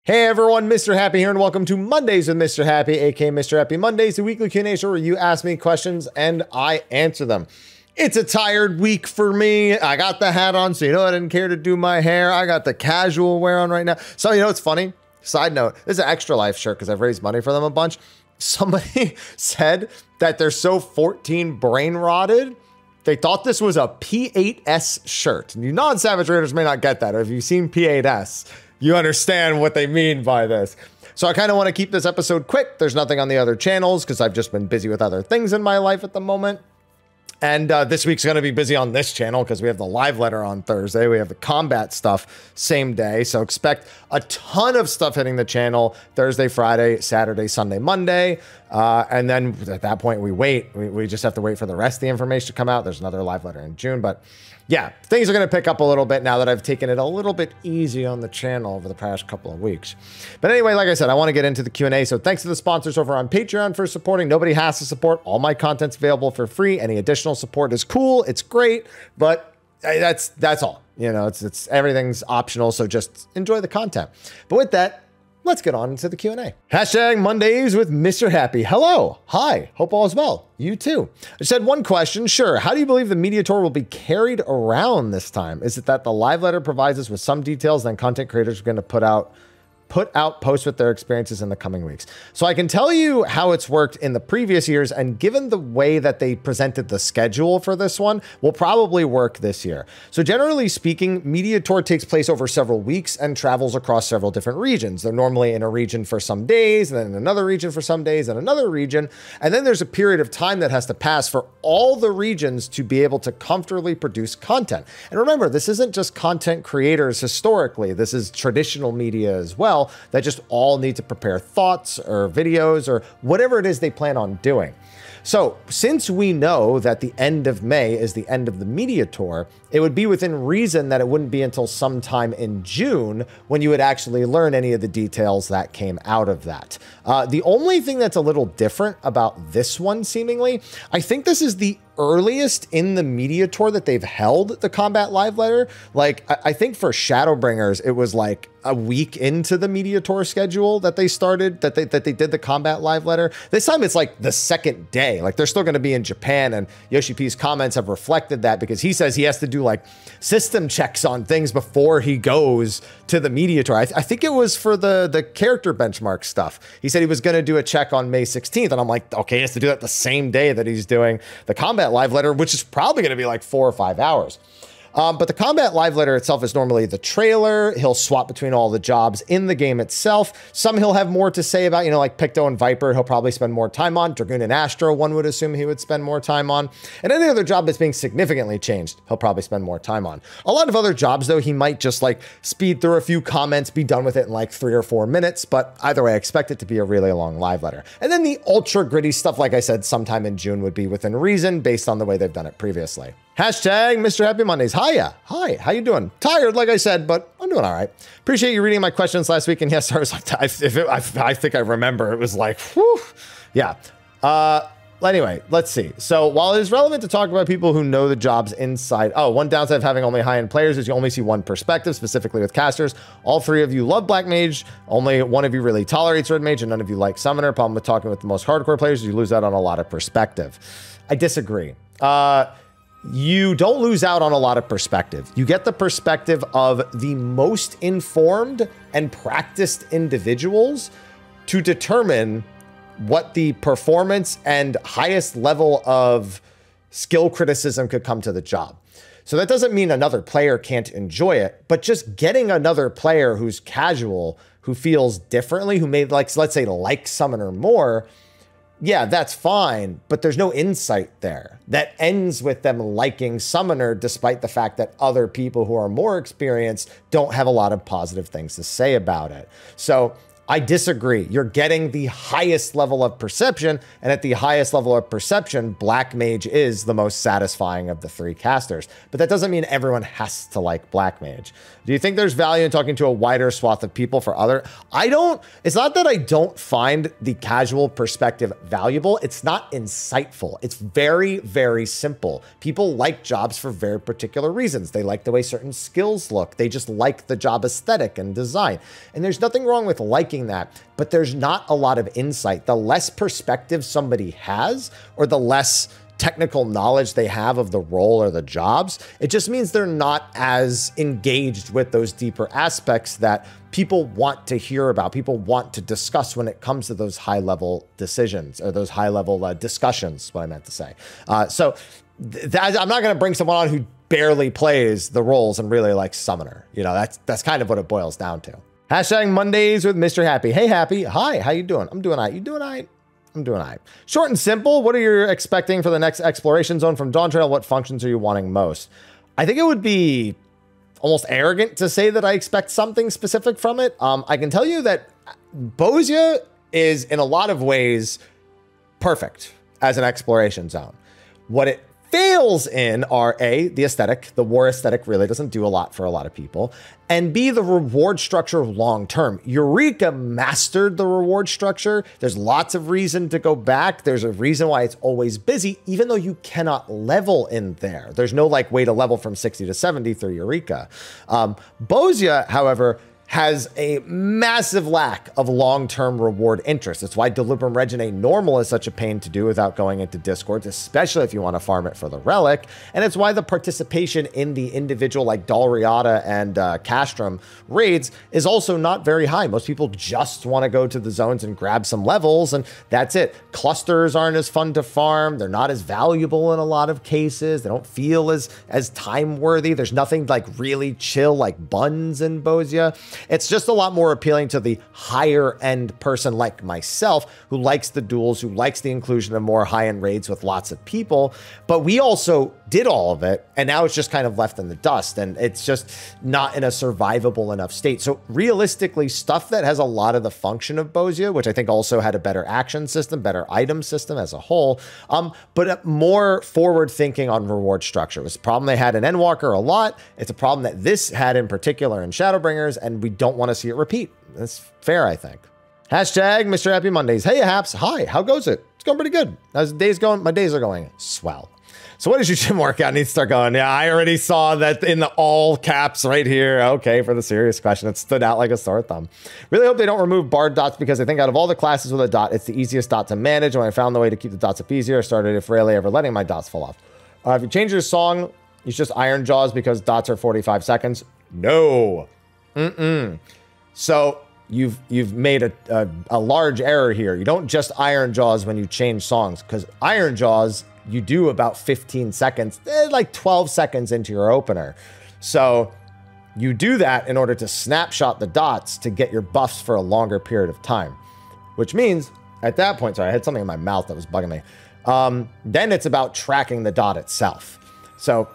Hey everyone, Mrhappy here, and welcome to Mondays with Mrhappy, aka Mrhappy Mondays, the weekly Q&A show where you ask me questions and I answer them. It's a tired week for me. I got the hat on, so you know I didn't care to do my hair. I got the casual wear on right now. So you know it's funny? Side note, this is an Extra Life shirt because I've raised money for them a bunch. Somebody said that they're so 14 brain rotted, they thought this was a P8S shirt. And you non-Savage Raiders may not get that, or if you've seen P8S, you understand what they mean by this. So I kind of want to keep this episode quick. There's nothing on the other channels because I've just been busy with other things in my life at the moment. And this week's going to be busy on this channel because we have the live letter on Thursday. We have the combat stuff same day. So expect a ton of stuff hitting the channel Thursday, Friday, Saturday, Sunday, Monday. And then at that point, we wait. We just have to wait for the rest of the information to come out. There's another live letter in June. But yeah, things are going to pick up a little bit now that I've taken it a little bit easy on the channel over the past couple of weeks. But anyway, like I said, I want to get into the Q&A. So thanks to the sponsors over on Patreon for supporting. Nobody has to support. All my content's available for free. Any additional support is cool. It's great. But that's all. You know, it's everything's optional. So just enjoy the content. But with that, let's get on into the Q&A. Hashtag Mondays with Mrhappy. Hello. Hi. Hope all is well. You too. I just had one question. Sure. How do you believe the media tour will be carried around this time? Is it that the live letter provides us with some details, then content creators are going to put out posts with their experiences in the coming weeks? So I can tell you how it's worked in the previous years, and given the way that they presented the schedule for this one, will probably work this year. So generally speaking, media tour takes place over several weeks and travels across several different regions. They're normally in a region for some days, and then in another region for some days, and another region. And then there's a period of time that has to pass for all the regions to be able to comfortably produce content. And remember, this isn't just content creators historically. This is traditional media as well, that just all need to prepare thoughts or videos or whatever it is they plan on doing. So since we know that the end of May is the end of the media tour, it would be within reason that it wouldn't be until sometime in June when you would actually learn any of the details that came out of that. The only thing that's a little different about this one, seemingly, I think this is the earliest in the media tour that they've held the combat live letter. Like, I think for Shadowbringers, it was like a week into the media tour schedule that they started, that they did the combat live letter. This time it's like the second day. Like, they're still going to be in Japan, and Yoshi P's comments have reflected that because he says he has to do like system checks on things before he goes to the media tour. I think it was for the character benchmark stuff. He said he was going to do a check on May 16th, and I'm like, okay, he has to do that the same day that he's doing the combat live letter, which is probably going to be like 4 or 5 hours. But the combat live letter itself is normally the trailer. He'll swap between all the jobs in the game itself. Some he'll have more to say about, you know, like Picto and Viper, he'll probably spend more time on. Dragoon and Astro, one would assume he would spend more time on. And any other job that's being significantly changed, he'll probably spend more time on. A lot of other jobs, though, he might just like speed through a few comments, be done with it in like 3 or 4 minutes. But either way, I expect it to be a really long live letter. And then the ultra gritty stuff, like I said, sometime in June would be within reason based on the way they've done it previously. Hashtag Mrhappy Mondays. Hiya. Hi, how you doing? Tired, like I said, but I'm doing all right. Appreciate you reading my questions last week. And yes, I was like, I think I remember it was like, whew. Yeah. Anyway, let's see. So while it is relevant to talk about people who know the jobs inside, one downside of having only high-end players is you only see one perspective, specifically with casters. All 3 of you love Black Mage. Only 1 of you really tolerates Red Mage, and none of you like Summoner. Problem with talking with the most hardcore players is you lose out on a lot of perspective. I disagree. You don't lose out on a lot of perspective. You get the perspective of the most informed and practiced individuals to determine what the performance and highest level of skill criticism could come to the job. So that doesn't mean another player can't enjoy it, but just getting another player who's casual, who feels differently, who may, like, let's say, like Summoner more, yeah, that's fine, but there's no insight there. That ends with them liking Summoner, despite the fact that other people who are more experienced don't have a lot of positive things to say about it. So I disagree. You're getting the highest level of perception, and at the highest level of perception, Black Mage is the most satisfying of the 3 casters. But that doesn't mean everyone has to like Black Mage. Do you think there's value in talking to a wider swath of people for other? I don't. It's not that I don't find the casual perspective valuable. It's not insightful. It's very, very simple. People like jobs for very particular reasons. They like the way certain skills look. They just like the job aesthetic and design. And there's nothing wrong with liking that, but there's not a lot of insight. The less perspective somebody has, or the less technical knowledge they have of the role or the jobs, it just means they're not as engaged with those deeper aspects that people want to hear about, people want to discuss when it comes to those high-level decisions or those high-level discussions, what I meant to say. So I'm not going to bring someone on who barely plays the roles and really likes Summoner. You know, that's kind of what it boils down to. Hashtag Mondays with Mr. Happy. Hey, Happy. Hi, how you doing? I'm doing all right. You doing all right? I'm doing all right. Short and simple, what are you expecting for the next exploration zone from Dawn Trail? What functions are you wanting most? I think it would be almost arrogant to say that I expect something specific from it. I can tell you that Bozia is, in a lot of ways, perfect as an exploration zone. What it fails in are A, the aesthetic. The war aesthetic really doesn't do a lot for a lot of people. And B, the reward structure long-term. Eureka mastered the reward structure. There's lots of reason to go back. There's a reason why it's always busy, even though you cannot level in there. There's no like way to level from 60 to 70 through Eureka. Bozia, however, has a massive lack of long-term reward interest. That's why Delibrum Reginae Normal is such a pain to do without going into Discords, especially if you want to farm it for the Relic. And it's why the participation in the individual like Dalriada and Castrum raids is also not very high. Most people just want to go to the zones and grab some levels, and that's it. Clusters aren't as fun to farm. They're not as valuable in a lot of cases. They don't feel as time-worthy. There's nothing like really chill like buns in Bozia. It's just a lot more appealing to the higher end person like myself who likes the duels, who likes the inclusion of more high-end raids with lots of people. But we also did all of it, and now it's just kind of left in the dust, and it's just not in a survivable enough state. So realistically, stuff that has a lot of the function of Bozia, which I think also had a better action system, better item system as a whole, but more forward thinking on reward structure. It was a problem they had in Endwalker a lot. It's a problem that this had in particular in Shadowbringers, and we don't want to see it repeat. That's fair, I think. Hashtag Mr. Happy Mondays. Hey, Haps. Hi, how goes it? It's going pretty good. How's the days going? My days are going swell. So what does your gym workout need to start going? Yeah, I already saw that in the all caps right here. Okay, for the serious question. It stood out like a sore thumb. Really hope they don't remove barred dots because I think out of all the classes with a dot, it's the easiest dot to manage. When I found the way to keep the dots up easier, I started if rarely ever letting my dots fall off. If you change your song, it's just Iron Jaws because dots are 45 seconds. No. So you've made a large error here. You don't just Iron Jaws when you change songs, because Iron Jaws you do about 15 seconds, like 12 seconds into your opener. So you do that in order to snapshot the dots to get your buffs for a longer period of time, which means at that point, sorry, I had something in my mouth that was bugging me. Then it's about tracking the dot itself. So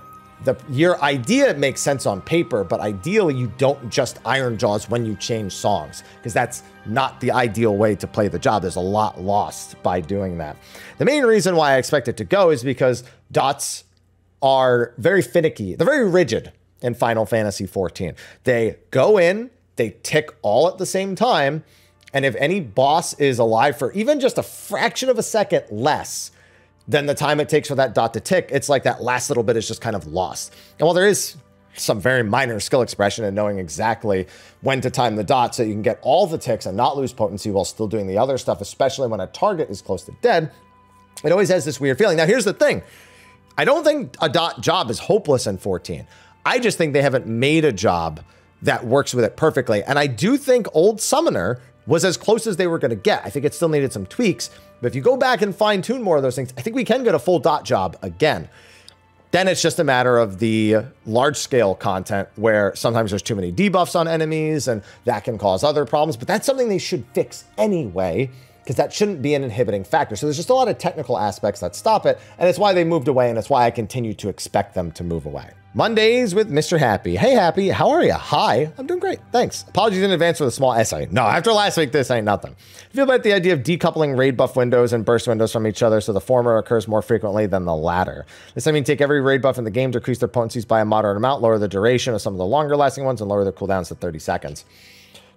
your idea makes sense on paper, but ideally you don't just Iron Jaws when you change songs, because that's not the ideal way to play the job. There's a lot lost by doing that. The main reason why I expect it to go is because dots are very finicky. They're very rigid in Final Fantasy XIV. They go in, they tick all at the same time, and if any boss is alive for even just a fraction of a second less than the time it takes for that dot to tick, it's like that last little bit is just kind of lost. And while there is some very minor skill expression in knowing exactly when to time the dot so you can get all the ticks and not lose potency while still doing the other stuff, especially when a target is close to dead, it always has this weird feeling. Now, here's the thing. I don't think a dot job is hopeless in 14. I just think they haven't made a job that works with it perfectly. And I do think Old Summoner was as close as they were going to get. I think it still needed some tweaks. But if you go back and fine tune more of those things, I think we can get a full dot job again. Then it's just a matter of the large scale content where sometimes there's too many debuffs on enemies and that can cause other problems. But that's something they should fix anyway. because that shouldn't be an inhibiting factor. So there's just a lot of technical aspects that stop it, and it's why they moved away, and it's why I continue to expect them to move away. Mondays with Mr. Happy. Hey, Happy, how are you? Hi, I'm doing great, thanks. Apologies in advance for the small essay. No, after last week, this ain't nothing. I feel about the idea of decoupling raid buff windows and burst windows from each other so the former occurs more frequently than the latter. This I mean take every raid buff in the game, decrease their potencies by a moderate amount, lower the duration of some of the longer lasting ones, and lower their cooldowns to 30 seconds.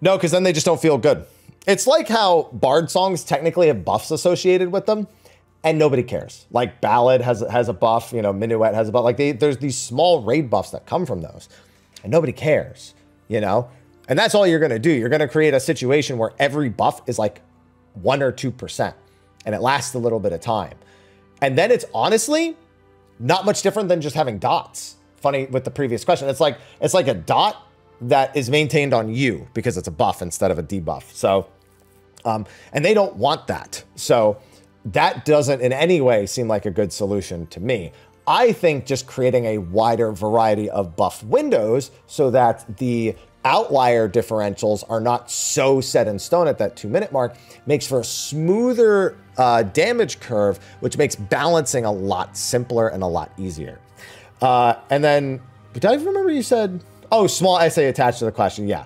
No, because then they just don't feel good. It's like how Bard songs technically have buffs associated with them, and nobody cares. Like Ballad has a buff, you know, Minuet has a buff. Like there's these small raid buffs that come from those, and nobody cares, you know? And that's all you're gonna do. You're gonna create a situation where every buff is like 1 or 2%, and it lasts a little bit of time. And then it's honestly not much different than just having dots. Funny with the previous question. It's like a dot that is maintained on you because it's a buff instead of a debuff. So, and they don't want that. So that doesn't in any way seem like a good solution to me. I think just creating a wider variety of buff windows so that the outlier differentials are not so set in stone at that 2-minute mark makes for a smoother damage curve, which makes balancing a lot simpler and a lot easier. And then, did I remember you said, oh, small essay attached to the question? Yeah.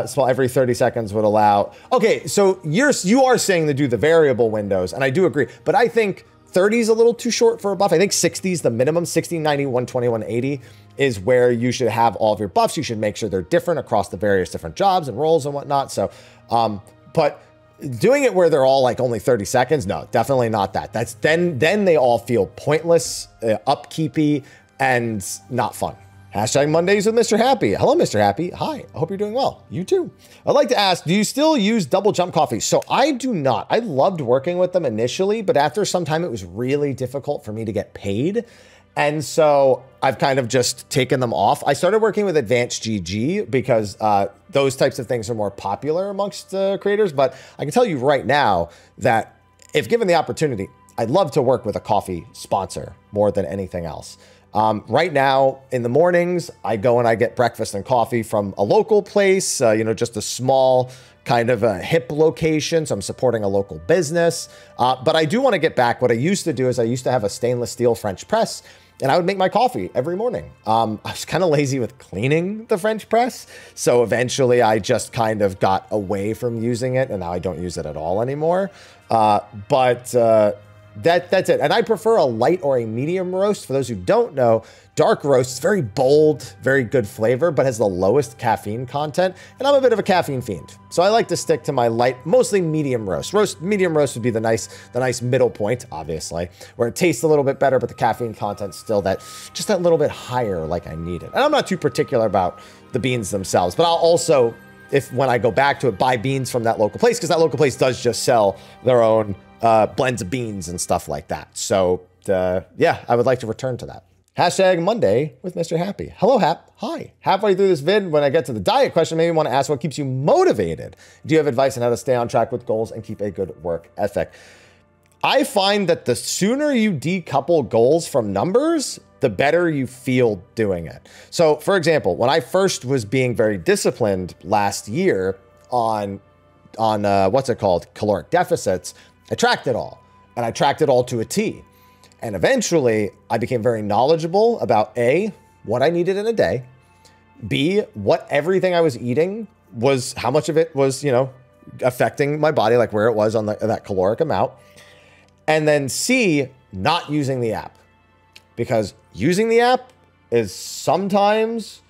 Small every 30 seconds would allow. Okay, so you are saying to do the variable windows, and I do agree, but I think 30 is a little too short for a buff. I think 60 is the minimum. 60, 90, 120, 180 is where you should have all of your buffs. You should make sure they're different across the various different jobs and roles and whatnot. So, but doing it where they're all like only 30 seconds, no, definitely not that. That's then they all feel pointless, upkeepy, and not fun. Hashtag Mondays with Mr. Happy. Hello, Mr. Happy. Hi, I hope you're doing well. You too. I'd like to ask, do you still use double jump coffee? So I do not. I loved working with them initially, but after some time, it was really difficult for me to get paid. And so I've kind of just taken them off. I started working with Advanced GG because those types of things are more popular amongst creators. But I can tell you right now that if given the opportunity, I'd love to work with a coffee sponsor more than anything else. Right now in the mornings, I go and I get breakfast and coffee from a local place, you know, just a small kind of a hip location. So I'm supporting a local business. But I do want to get back. What I used to do is I used to have a stainless steel French press, and I would make my coffee every morning. I was kind of lazy with cleaning the French press. So eventually I just kind of got away from using it, and now I don't use it at all anymore. That's it. And I prefer a light or a medium roast. For those who don't know, dark roast is very bold, very good flavor, but has the lowest caffeine content. And I'm a bit of a caffeine fiend. So I like to stick to my light, mostly medium roast. Medium roast would be the nice middle point, obviously, where it tastes a little bit better, but the caffeine content's still just that little bit higher like I need it. And I'm not too particular about the beans themselves, but I'll also, when I go back to it, buy beans from that local place, because that local place does just sell their own blends of beans and stuff like that. So yeah, I would like to return to that. Hashtag Monday with Mr. Happy. Hello, Hap. Hi. Halfway through this vid, when I get to the diet question, maybe want to ask what keeps you motivated. Do you have advice on how to stay on track with goals and keep a good work ethic? I find that the sooner you decouple goals from numbers, the better you feel doing it. So for example, when I first was being very disciplined last year on what's it called? Caloric deficits, I tracked it all, and I tracked it all to a T. And eventually I became very knowledgeable about A, what I needed in a day, B, what everything I was eating was, how much of it was, you know, affecting my body, like where it was on that caloric amount. And then C, not using the app, because using the app is sometimes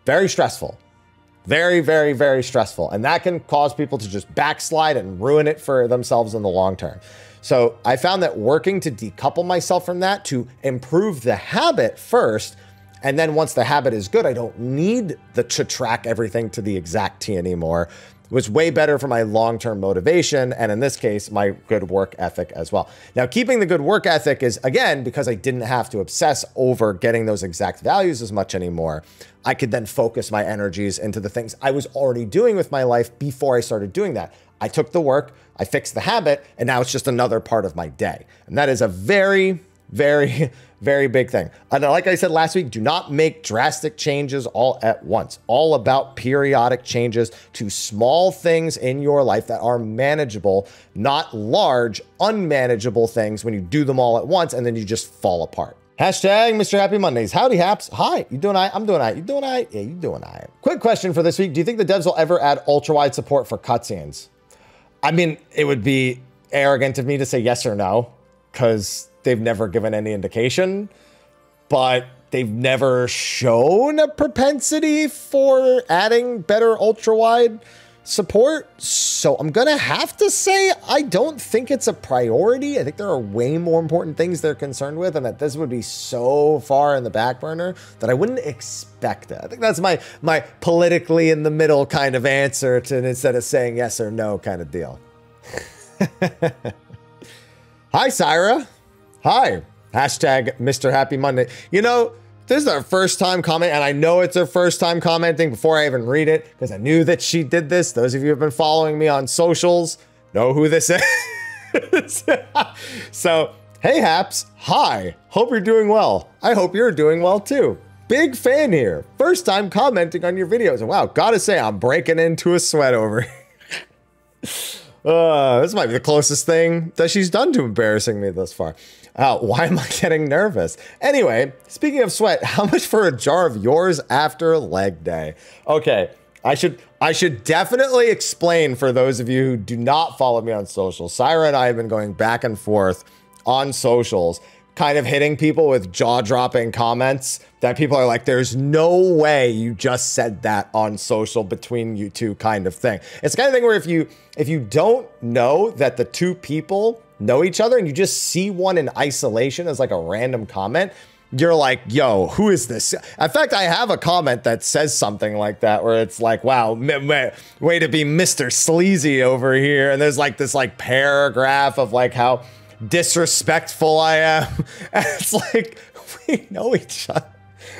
very stressful. Very, very, very stressful. And that can cause people to just backslide and ruin it for themselves in the long term. So I found that working to decouple myself from that, to improve the habit first, and then once the habit is good, I don't need to track everything to the exact T anymore, was way better for my long-term motivation, and in this case, my good work ethic as well. Now, keeping the good work ethic is, again, because I didn't have to obsess over getting those exact values as much anymore. I could then focus my energies into the things I was already doing with my life before I started doing that. I took the work, I fixed the habit, and now it's just another part of my day. And that is a very, Very, very big thing. And like I said last week, do not make drastic changes all at once. All about periodic changes to small things in your life that are manageable, not large, unmanageable things when you do them all at once and then you just fall apart. Hashtag Mr. Happy Mondays. Howdy, Haps. Hi. You doing all right? I'm doing all right. You doing all right? Yeah, you doing all right. Quick question for this week. Do you think the devs will ever add ultra-wide support for cutscenes? I mean, it would be arrogant of me to say yes or no, because they've never given any indication, but they've never shown a propensity for adding better ultra-wide support. So I'm gonna have to say I don't think it's a priority. I think there are way more important things they're concerned with, and that this would be so far in the back burner that I wouldn't expect it. I think that's my politically in the middle kind of answer to instead of saying yes or no kind of deal. Hi, Syra. Hi. Hashtag Mr. Happy Monday. You know, this is our first time comment, and I know it's her first time commenting before I even read it, because I knew that she did this. Those of you who have been following me on socials know who this is. So, hey, Haps. Hi. Hope you're doing well. I hope you're doing well, too. Big fan here. First time commenting on your videos. And wow, gotta say, I'm breaking into a sweat over here. This might be the closest thing that she's done to embarrassing me thus far. Why am I getting nervous? Anyway, speaking of sweat, how much for a jar of yours after leg day? Okay, I should definitely explain for those of you who do not follow me on social. Syra and I have been going back and forth on socials, kind of hitting people with jaw-dropping comments that people are like, there's no way you just said that on social between you two kind of thing. It's the kind of thing where if you don't know that the two people know each other and you just see one in isolation as like a random comment, you're like, yo, who is this? In fact, I have a comment that says something like that where it's like, wow, way to be Mr. Sleazy over here. And there's like this like paragraph of like how disrespectful I am. And it's like, we know each other.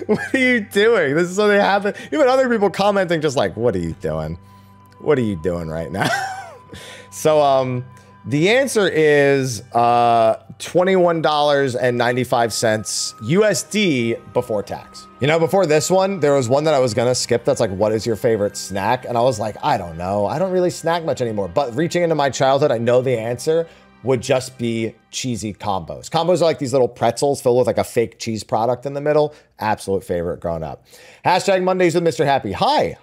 What are you doing? This is something that happened. Even other people commenting just like, what are you doing? What are you doing right now? So, the answer is $21.95 USD before tax. You know, before this one, there was one that I was gonna skip that's like, what is your favorite snack? And I was like, I don't know. I don't really snack much anymore. But reaching into my childhood, I know the answer would just be cheesy combos. Combos are like these little pretzels filled with like a fake cheese product in the middle. Absolute favorite growing up. Hashtag Mondays with Mr. Happy. Hi,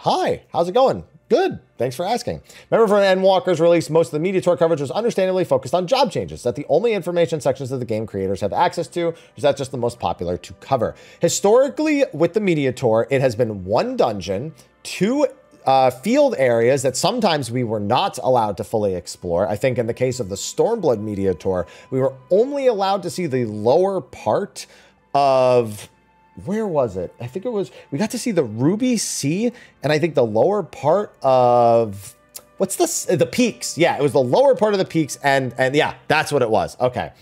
how's it going? Good, thanks for asking. Remember when Endwalker's release, most of the media tour coverage was understandably focused on job changes. Is that the only information sections that the game creators have access to? Or is that just the most popular to cover? Historically, with the media tour, it has been one dungeon, two field areas that sometimes we were not allowed to fully explore. I think in the case of the Stormblood media tour, we were only allowed to see the lower part of, where was it? I think it was, we got to see the Ruby Sea, and I think the lower part of, what's this? The peaks. Yeah, it was the lower part of the peaks, and yeah, that's what it was. Okay.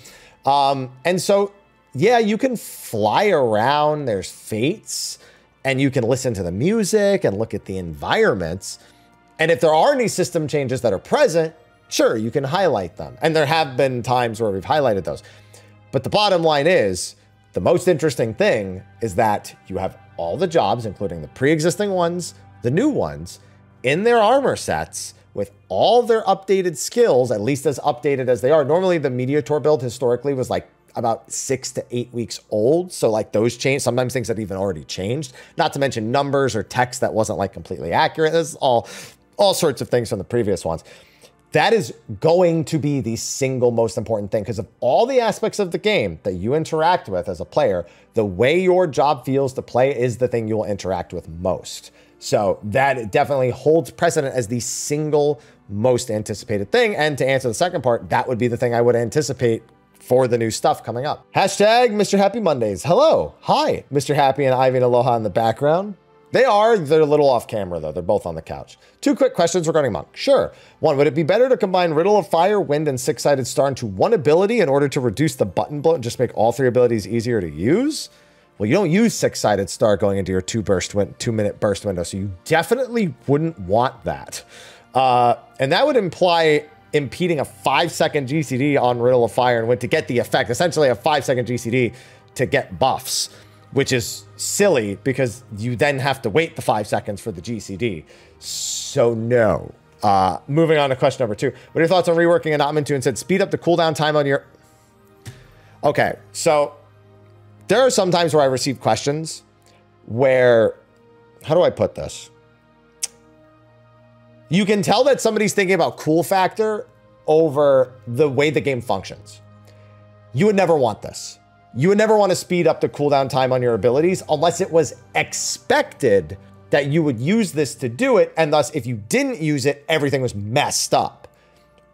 And so, yeah, you can fly around. There's fates, and you can listen to the music and look at the environments. And if there are any system changes that are present, sure, you can highlight them. And there have been times where we've highlighted those. But the bottom line is, the most interesting thing is that you have all the jobs, including the pre-existing ones, the new ones, in their armor sets with all their updated skills, at least as updated as they are. Normally, the Media Tour build historically was like about 6 to 8 weeks old. So like those change, sometimes things that even already changed, not to mention numbers or text that wasn't like completely accurate. This is all sorts of things from the previous ones. That is going to be the single most important thing, because of all the aspects of the game that you interact with as a player, the way your job feels to play is the thing you will interact with most. So that definitely holds precedent as the single most anticipated thing. And to answer the second part, that would be the thing I would anticipate for the new stuff coming up. Hashtag Mr. Happy Mondays. Hello. Hi, Mr. Happy and Ivy and Aloha in the background. They're a little off camera though. They're both on the couch. 2 quick questions regarding Monk. Sure. 1, would it be better to combine Riddle of Fire, Wind, and Six-Sided Star into one ability in order to reduce the button bloat and just make all 3 abilities easier to use? Well, you don't use Six-Sided Star going into your 2-minute burst window, so you definitely wouldn't want that. And that would imply impeding a 5-second GCD on Riddle of Fire and went to get the effect, essentially a 5-second GCD to get buffs, which is silly because you then have to wait the 5 seconds for the GCD. So no. Moving on to question number 2. What are your thoughts on reworking an Ottoman 2 and said speed up the cooldown time on your... Okay, so there are some times where I receive questions where, how do I put this? You can tell that somebody's thinking about cool factor over the way the game functions. You would never want this. You would never want to speed up the cooldown time on your abilities unless it was expected that you would use this to do it. And thus, if you didn't use it, everything was messed up,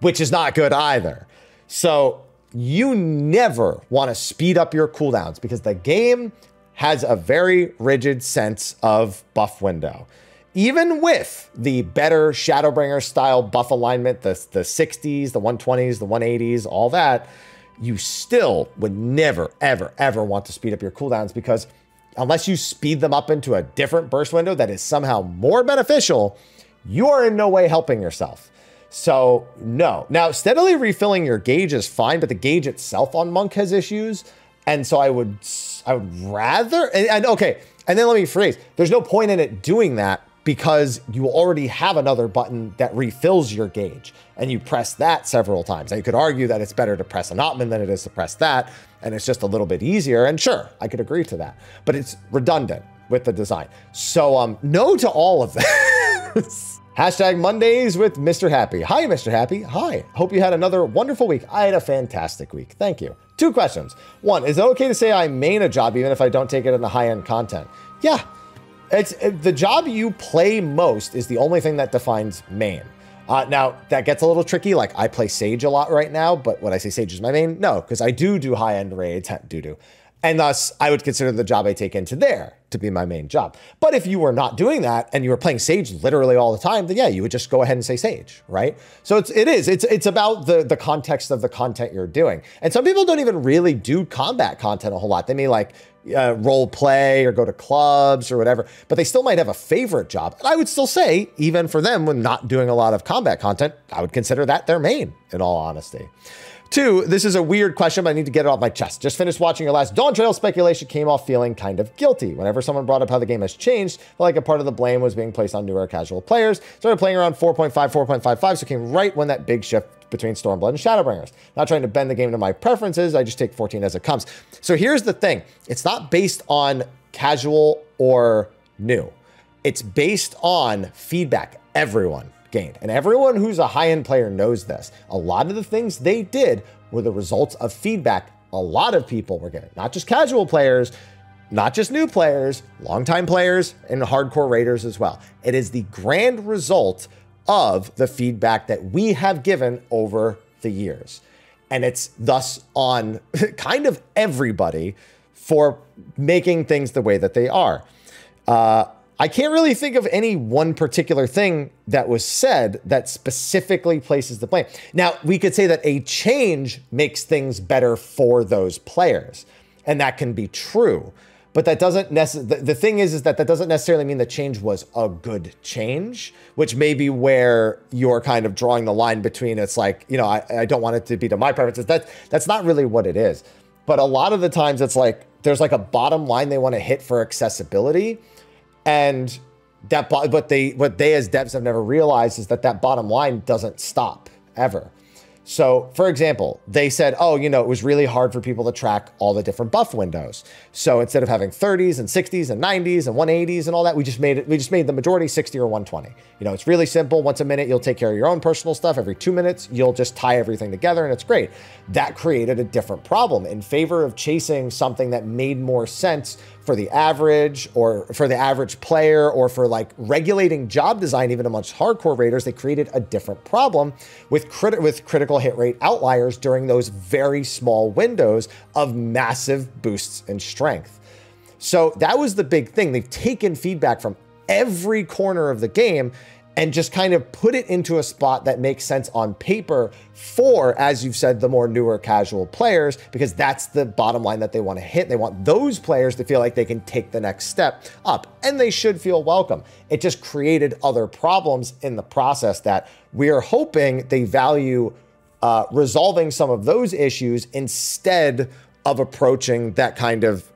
which is not good either. So you never want to speed up your cooldowns because the game has a very rigid sense of buff window. Even with the better Shadowbringer style buff alignment, the 60s, the 120s, the 180s, all that, you still would never, ever, ever want to speed up your cooldowns because unless you speed them up into a different burst window that is somehow more beneficial, you are in no way helping yourself. So no. Now, steadily refilling your gauge is fine, but the gauge itself on Monk has issues. And so I would rather, and okay, and then let me phrase, there's no point in it doing that because you already have another button that refills your gauge and you press that several times. Now you could argue that it's better to press an Ottoman than it is to press that. And it's just a little bit easier. And sure, I could agree to that, but it's redundant with the design. So no to all of this. Hashtag Mondays with Mr. Happy. Hi, Mr. Happy. Hi. Hope you had another wonderful week. I had a fantastic week. Thank you. 2 questions. 1, is it okay to say I main a job even if I don't take it in the high-end content? Yeah. It's the job you play most is the only thing that defines main. Now, that gets a little tricky. Like, I play Sage a lot right now, but when I say Sage is my main, no, because I do high-end raids, and thus, I would consider the job I take into there to be my main job. But if you were not doing that and you were playing Sage literally all the time, then yeah, you would just go ahead and say Sage, right? So it's about the context of the content you're doing. And some people don't even really do combat content a whole lot. They may like role play or go to clubs or whatever, but they still might have a favorite job. And I would still say, even for them, when not doing a lot of combat content, I would consider that their main, in all honesty. 2, this is a weird question, but I need to get it off my chest. Just finished watching your last Dawn Trail speculation, came off feeling kind of guilty. Whenever someone brought up how the game has changed, felt like a part of the blame was being placed on newer casual players. Started playing around 4.5, 4.55, so came right when that big shift between Stormblood and Shadowbringers. Not trying to bend the game to my preferences, I just take 14 as it comes. So here's the thing. It's not based on casual or new. It's based on feedback everyone gained. And everyone who's a high-end player knows this. A lot of the things they did were the results of feedback a lot of people were getting. Not just casual players, not just new players, longtime players, and hardcore raiders as well. It is the grand result of the feedback that we have given over the years. And it's thus on kind of everybody for making things the way that they are. I can't really think of any one particular thing that was said that specifically places the blame. Now, we could say that a change makes things better for those players, and that can be true. But that doesn't necessarily, the thing is that doesn't necessarily mean the change was a good change, which may be where you're kind of drawing the line between, it's like, you know, I don't want it to be to my preferences. That's not really what it is. But a lot of the times it's like, there's like a bottom line they want to hit for accessibility. And that, what they as devs have never realized is that that bottom line doesn't stop ever. So, for example, they said, oh, you know, it was really hard for people to track all the different buff windows. So instead of having 30s and 60s and 90s and 180s and all that, we just made the majority 60 or 120. You know, it's really simple. Once a minute, you'll take care of your own personal stuff. Every 2 minutes, you'll just tie everything together, and it's great. That created a different problem in favor of chasing something that made more sense for the average, or for the average player, or for like regulating job design even amongst hardcore raiders. They created a different problem with critical hit rate outliers during those very small windows of massive boosts in strength. So that was the big thing. They've taken feedback from every corner of the game and just kind of put it into a spot that makes sense on paper for, as you've said, the more newer casual players, because that's the bottom line that they want to hit. They want those players to feel like they can take the next step up, and they should feel welcome. It just created other problems in the process that We are hoping they value resolving some of those issues instead of approaching that kind of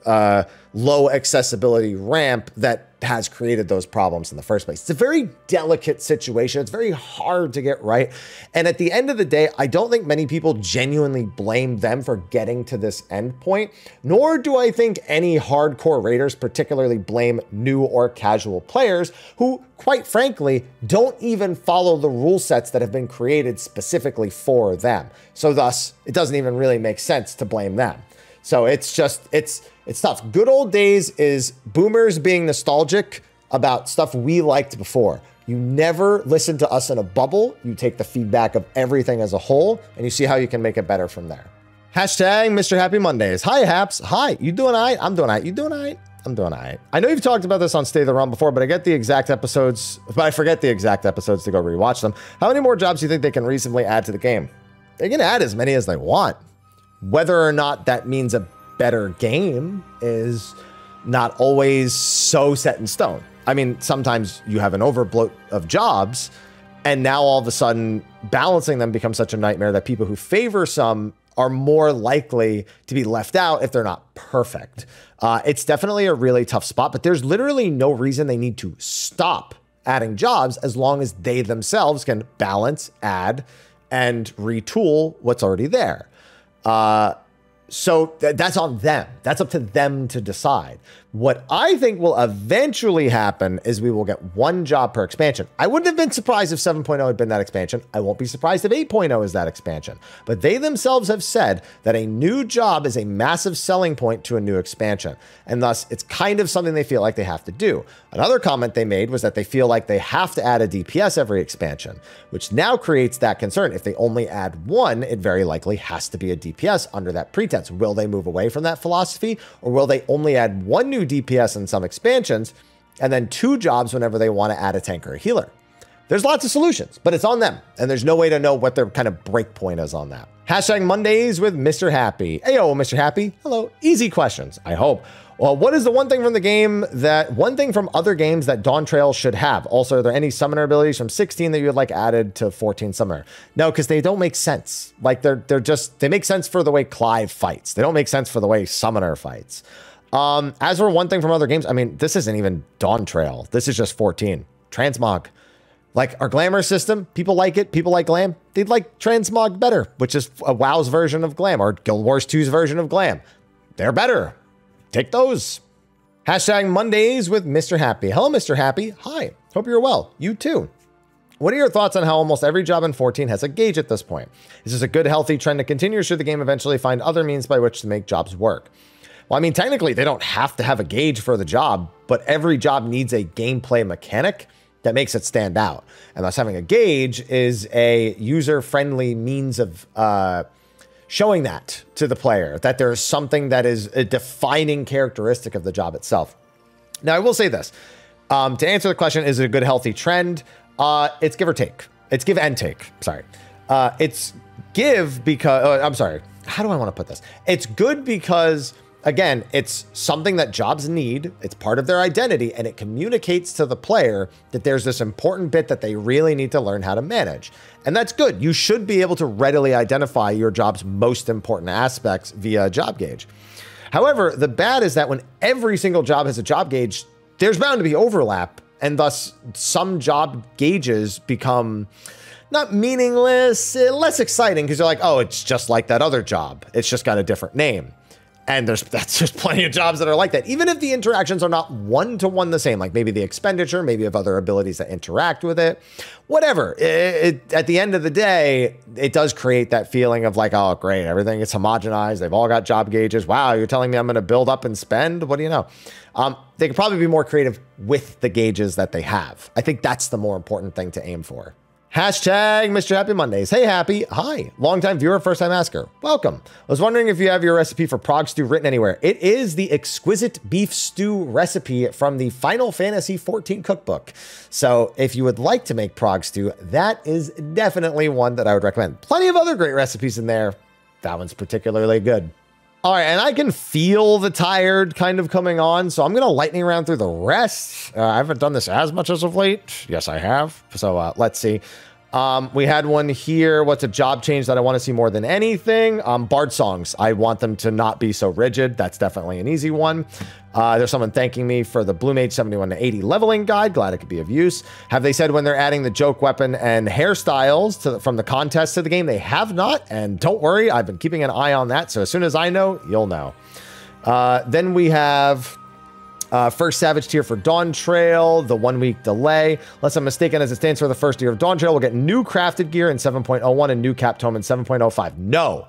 low accessibility ramp that has created those problems in the first place. It's a very delicate situation. It's very hard to get right. And at the end of the day, I don't think many people genuinely blame them for getting to this end point, nor do I think any hardcore raiders particularly blame new or casual players who, quite frankly, don't even follow the rule sets that have been created specifically for them. So thus, it doesn't even really make sense to blame them. So it's just, it's tough. Good old days is boomers being nostalgic about stuff we liked before. You never listen to us in a bubble. You take the feedback of everything as a whole, and you see how you can make it better from there. Hashtag Mr. Happy Mondays. Hi, Haps. Hi. You doing all right? I'm doing all right. You doing all right? I'm doing all right. I know you've talked about this on Stay the Realm before, but I get the exact episodes, but I forget the exact episodes to go rewatch them. How many more jobs do you think they can reasonably add to the game? They can add as many as they want. Whether or not that means a better game is not always so set in stone. I mean, sometimes you have an overbloat of jobs, and now all of a sudden balancing them becomes such a nightmare that people who favor some are more likely to be left out if they're not perfect. It's definitely a really tough spot, but there's literally no reason they need to stop adding jobs as long as they themselves can balance, add, and retool what's already there. So that's on them. That's up to them to decide. What I think will eventually happen is we will get one job per expansion. I wouldn't have been surprised if 7.0 had been that expansion. I won't be surprised if 8.0 is that expansion. But they themselves have said that a new job is a massive selling point to a new expansion. And thus, it's kind of something they feel like they have to do. Another comment they made was that they feel like they have to add a DPS every expansion, which now creates that concern. If they only add one, it very likely has to be a DPS under that pretense. Will they move away from that philosophy, or will they only add one new DPS in some expansions and then two jobs whenever they want to add a tank or a healer? There's lots of solutions, but it's on them, and there's no way to know what their kind of break point is on that. Hashtag Mondays with Mr. Happy. Ayo, Mr. Happy. Hello. Easy questions, I hope. Well, what is the one thing from the game one thing from other games that Dawn Trail should have? Also, are there any summoner abilities from 16 that you would like added to 14 summoner? No, because they don't make sense. Like they make sense for the way Clive fights. They don't make sense for the way Summoner fights. As for one thing from other games, I mean, this isn't even Dawn Trail. This is just 14. Transmog. Like our glamour system, people like it. People like glam. They'd like transmog better, which is a WoW's version of glam or Guild Wars 2's version of glam. They're better. Take those. Hashtag Mondays with Mr. Happy. Hello, Mr. Happy. Hi. Hope you're well. You too. What are your thoughts on how almost every job in 14 has a gauge at this point? Is this a good, healthy trend to continue, or should the game eventually find other means by which to make jobs work? Well, I mean, technically, they don't have to have a gauge for the job, but every job needs a gameplay mechanic that makes it stand out. And thus having a gauge is a user-friendly means of showing that to the player, that there's something that is a defining characteristic of the job itself. Now, I will say this. To answer the question, is it a good, healthy trend? It's give or take. It's give and take. Sorry. It's give because... I'm sorry. How do I want to put this? It's good because... Again, it's something that jobs need. It's part of their identity, and it communicates to the player that there's this important bit that they really need to learn how to manage. And that's good. You should be able to readily identify your job's most important aspects via a job gauge. However, the bad is that when every single job has a job gauge, there's bound to be overlap, and thus some job gauges become not meaningless, less exciting, because you're like, oh, it's just like that other job. It's just got a different name. And there's plenty of jobs that are like that. Even if the interactions are not one-to-one the same, like maybe the expenditure, maybe of other abilities that interact with it, whatever. At the end of the day, it does create that feeling of like, oh, great, everything is homogenized. They've all got job gauges. Wow, you're telling me I'm going to build up and spend? What do you know? They could probably be more creative with the gauges that they have. I think that's the more important thing to aim for. Hashtag Mr. Happy Mondays. Hey, Happy. Hi. Longtime viewer, first time asker. Welcome. I was wondering if you have your recipe for prog stew written anywhere. It is the exquisite beef stew recipe from the Final Fantasy XIV cookbook. So if you would like to make prog stew, that is definitely one that I would recommend. Plenty of other great recipes in there. That one's particularly good. All right, and I can feel the tired kind of coming on, so I'm going to lightning round through the rest. I haven't done this as much as of late. Yes, I have. So let's see. We had one here. What's a job change that I want to see more than anything? Bard songs. I want them to not be so rigid. That's definitely an easy one. There's someone thanking me for the Blue Mage 71 to 80 leveling guide. Glad it could be of use. Have they said when they're adding the joke weapon and hairstyles from the contest to the game? They have not. And don't worry, I've been keeping an eye on that. So as soon as I know, you'll know. Then we have... first Savage tier for Dawn Trail, the 1 week delay. Unless I'm mistaken, as it stands for the first year of Dawn Trail, we'll get new crafted gear in 7.01 and new cap tome in 7.05. No.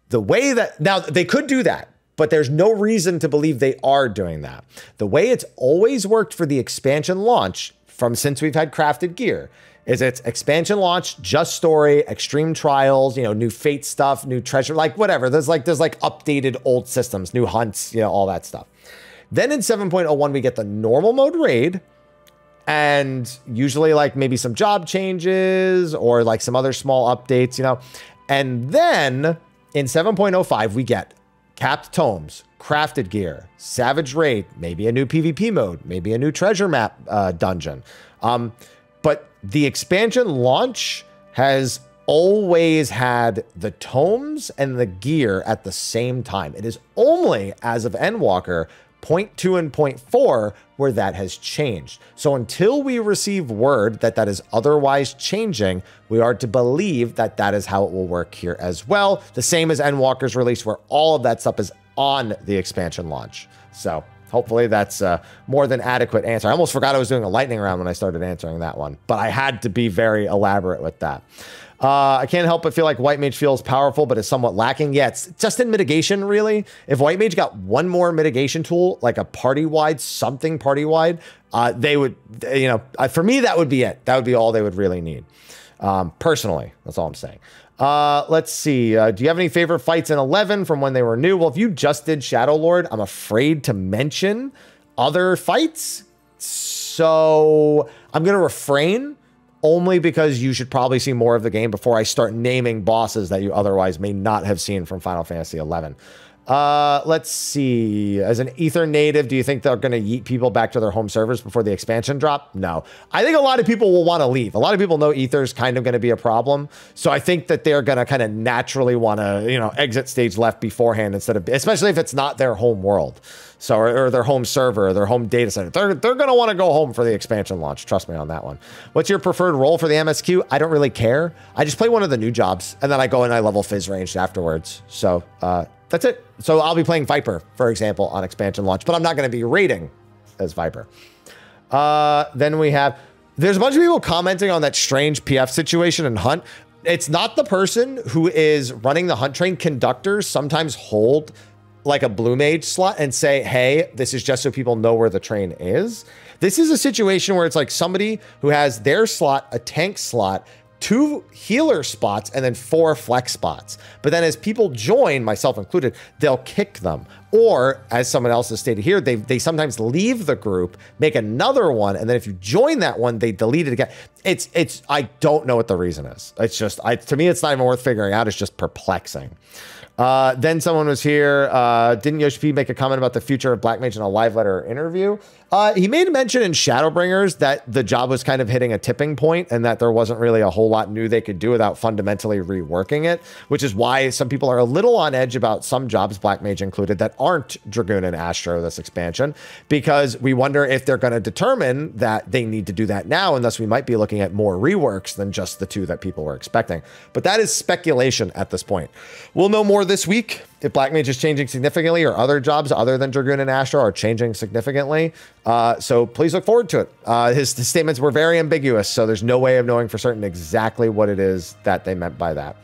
The way that... Now, they could do that, but there's no reason to believe they are doing that. The way it's always worked for the expansion launch since we've had crafted gear is it's expansion launch, just story, extreme trials, you know, new fate stuff, new treasure, like whatever. There's like updated old systems, new hunts, you know, all that stuff. Then in 7.01, we get the normal mode raid and usually like maybe some job changes or like some other small updates, you know. And then in 7.05, we get capped tomes, crafted gear, savage raid, maybe a new PvP mode, maybe a new treasure map dungeon. But the expansion launch has always had the tomes and the gear at the same time. It is only as of Endwalker 0.2 and 0.4 where that has changed. So until we receive word that that is otherwise changing, we are to believe that that is how it will work here as well. The same as Endwalker's release, where all of that stuff is on the expansion launch. So hopefully that's a more than adequate answer. I almost forgot I was doing a lightning round when I started answering that one, but I had to be very elaborate with that. I can't help but feel like White Mage feels powerful, but is somewhat lacking. Yeah, it's just in mitigation, really. If White Mage got one more mitigation tool, like a party-wide, something party-wide, they would, you know, for me, that would be it. That would be all they would really need. Personally, that's all I'm saying. Let's see. Do you have any favorite fights in 11 from when they were new? Well, if you just did Shadow Lord, I'm afraid to mention other fights. So I'm going to refrain. Only because you should probably see more of the game before I start naming bosses that you otherwise may not have seen from Final Fantasy XI. Let's see. As an Ether native, do you think they're going to yeet people back to their home servers before the expansion drop? No. I think a lot of people will want to leave. A lot of people know Ether's kind of going to be a problem. So I think that they're going to kind of naturally want to, you know, exit stage left beforehand instead of, especially if it's not their home world. So, or their home server, or their home data center. They're going to want to go home for the expansion launch. Trust me on that one. What's your preferred role for the MSQ? I don't really care. I just play one of the new jobs, and then I go and I level Fizz ranged afterwards. So that's it. So I'll be playing Viper, for example, on expansion launch, but I'm not going to be raiding as Viper. Then we have, there's a bunch of people commenting on that strange PF situation in Hunt. It's not the person who is running the Hunt train. Conductors sometimes hold like a Blue Mage slot and say, hey, this is just so people know where the train is. This is a situation where it's like somebody who has their slot, a tank slot, 2 healer spots, and then 4 flex spots. But then as people join, myself included, they'll kick them. Or, as someone else has stated here, they sometimes leave the group, make another one, and then if you join that one, they delete it again. I don't know what the reason is. It's just, to me, it's not even worth figuring out. It's just perplexing. Then someone was here. Didn't Yoshi P make a comment about the future of Black Mage in a live letter interview? He made a mention in Shadowbringers that the job was kind of hitting a tipping point and that there wasn't really a whole lot new they could do without fundamentally reworking it, which is why some people are a little on edge about some jobs, Black Mage included, that aren't Dragoon and Astro this expansion, because we wonder if they're going to determine that they need to do that now, and thus we might be looking at more reworks than just the 2 that people were expecting. But that is speculation at this point. We'll know more this week if Black Mage is changing significantly or other jobs other than Dragoon and Astro are changing significantly. So please look forward to it. His statements were very ambiguous, so there's no way of knowing for certain exactly what it is that they meant by that.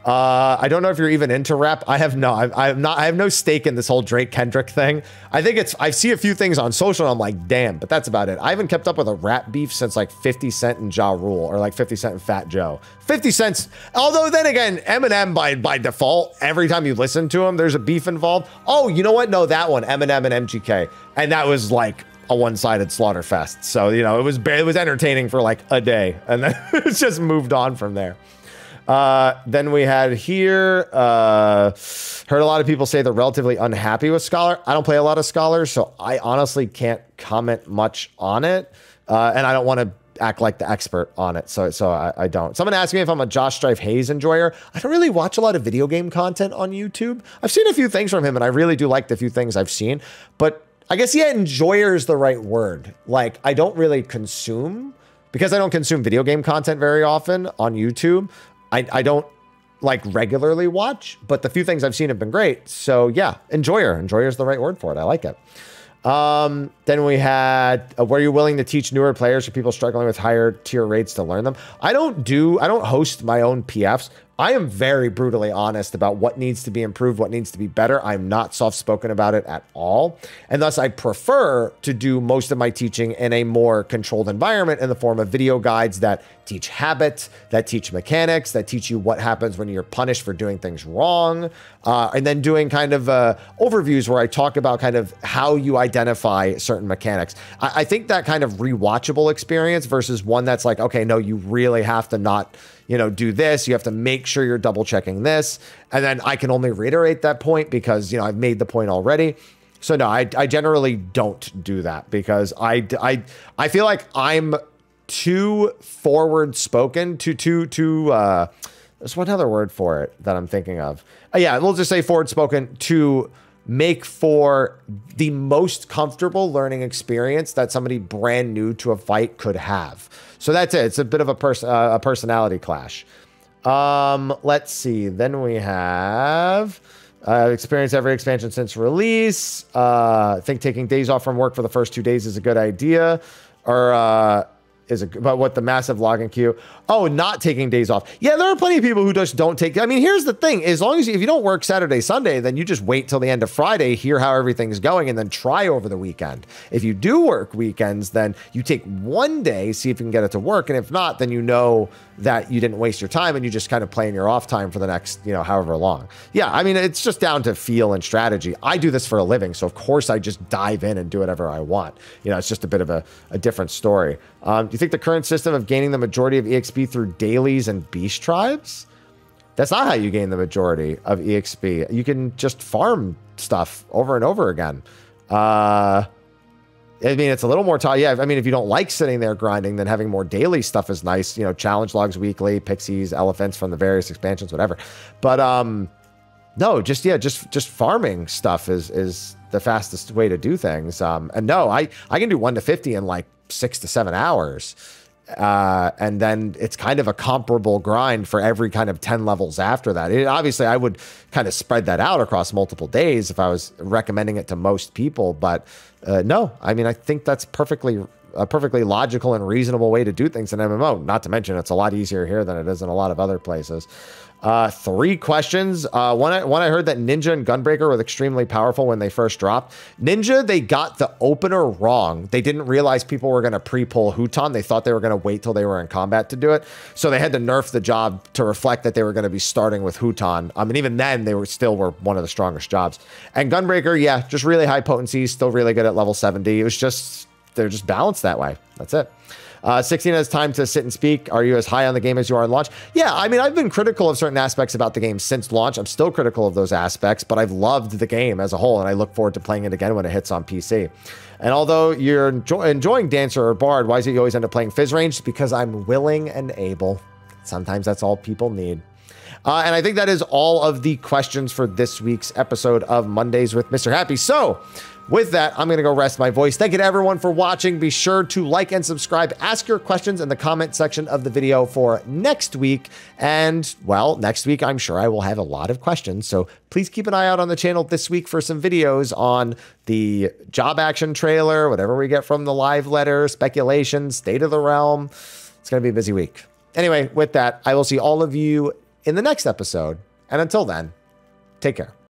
I don't know if you're even into rap. I have no stake in this whole Drake Kendrick thing. I see a few things on social and I'm like, damn, but that's about it. I haven't kept up with a rap beef since like 50 Cent and Ja Rule, or like 50 Cent and Fat Joe. 50 Cent's, although then again, Eminem by default, every time you listen to him, there's a beef involved. Oh, you know what? No, that one, Eminem and MGK. And that was like a one-sided slaughter fest. So, you know, it was entertaining for like a day and then it's just moved on from there. Then we had here, heard a lot of people say they're relatively unhappy with Scholar. I don't play a lot of Scholars, so I honestly can't comment much on it. And I don't want to act like the expert on it. So I don't. Someone asked me if I'm a Josh Strife Hayes enjoyer. I don't really watch a lot of video game content on YouTube. I've seen a few things from him, and I really do like the few things I've seen. But I guess, yeah, enjoyer is the right word. Like, I don't really consume, because I don't consume video game content very often on YouTube. I don't like regularly watch, but the few things I've seen have been great. So yeah, enjoyer. Enjoyer is the right word for it. I like it. Then we had, were you willing to teach newer players or people struggling with higher tier rates to learn them? I don't host my own PFs. I am very brutally honest about what needs to be improved, what needs to be better. I'm not soft-spoken about it at all. And thus I prefer to do most of my teaching in a more controlled environment in the form of video guides that teach habits, that teach mechanics, that teach you what happens when you're punished for doing things wrong. And then doing kind of overviews where I talk about kind of how you identify certain mechanics. I think that kind of rewatchable experience versus one that's like, okay, no, you really have to not, you know, do this. You have to make sure you're double checking this. And then I can only reiterate that point because, you know, I've made the point already. So no, I generally don't do that because I feel like I'm too forward spoken there's one other word for it that I'm thinking of. Yeah, we'll just say forward spoken to make for the most comfortable learning experience that somebody brand new to a fight could have. So that's it. It's a bit of a personality clash. Let's see. Then we have experienced every expansion since release. I think taking days off from work for the first 2 days is a good idea. Or but what the massive login queue? Oh, not taking days off. Yeah, there are plenty of people who just don't take. I mean, here's the thing: as long as if you don't work Saturday, Sunday, then you just wait till the end of Friday, hear how everything's going, and then try over the weekend. If you do work weekends, then you take 1 day, see if you can get it to work, and if not, then you know that you didn't waste your time and you just kind of play in your off time for the next, you know, however long. Yeah, I mean, it's just down to feel and strategy. I do this for a living, so of course I just dive in and do whatever I want. You know, it's just a bit of a different story. Do you think the current system of gaining the majority of EXP through dailies and beast tribes? That's not how you gain the majority of EXP. You can just farm stuff over and over again. I mean, it's a little more time. Yeah, I mean, if you don't like sitting there grinding, then having more daily stuff is nice. You know, challenge logs weekly, pixies, elephants from the various expansions, whatever. But no, just farming stuff is the fastest way to do things. And no, I can do 1 to 50 in like 6 to 7 hours. And then it's kind of a comparable grind for every kind of 10 levels after that. Obviously, I would kind of spread that out across multiple days if I was recommending it to most people. But no, I mean, I think that's a perfectly logical and reasonable way to do things in MMO. Not to mention, it's a lot easier here than it is in a lot of other places. 3 questions. One I heard that Ninja and Gunbreaker were extremely powerful when they first dropped. Ninja, they got the opener wrong. They didn't realize people were going to pre-pull Huton. They thought they were going to wait till they were in combat to do it. So they had to nerf the job to reflect that they were going to be starting with Huton. I mean, even then, they were one of the strongest jobs. And Gunbreaker, yeah, just really high potency, still really good at level 70. It was just, they're just balanced that way. That's it. 16 has time to sit and speak. Are you as high on the game as you are on launch? Yeah, I mean, I've been critical of certain aspects about the game since launch. I'm still critical of those aspects, but I've loved the game as a whole, and I look forward to playing it again when it hits on PC. And although you're enjoying Dancer or Bard, why is it you always end up playing Fizz Range? Because I'm willing and able. Sometimes that's all people need. And I think that is all of the questions for this week's episode of Mondays with Mr. Happy. So with that, I'm going to go rest my voice. Thank you to everyone for watching. Be sure to like and subscribe. Ask your questions in the comment section of the video for next week. And, well, next week, I'm sure I will have a lot of questions. So please keep an eye out on the channel this week for some videos on the job action trailer, whatever we get from the live letter, speculation, state of the realm. It's going to be a busy week. Anyway, with that, I will see all of you in the next episode. And until then, take care.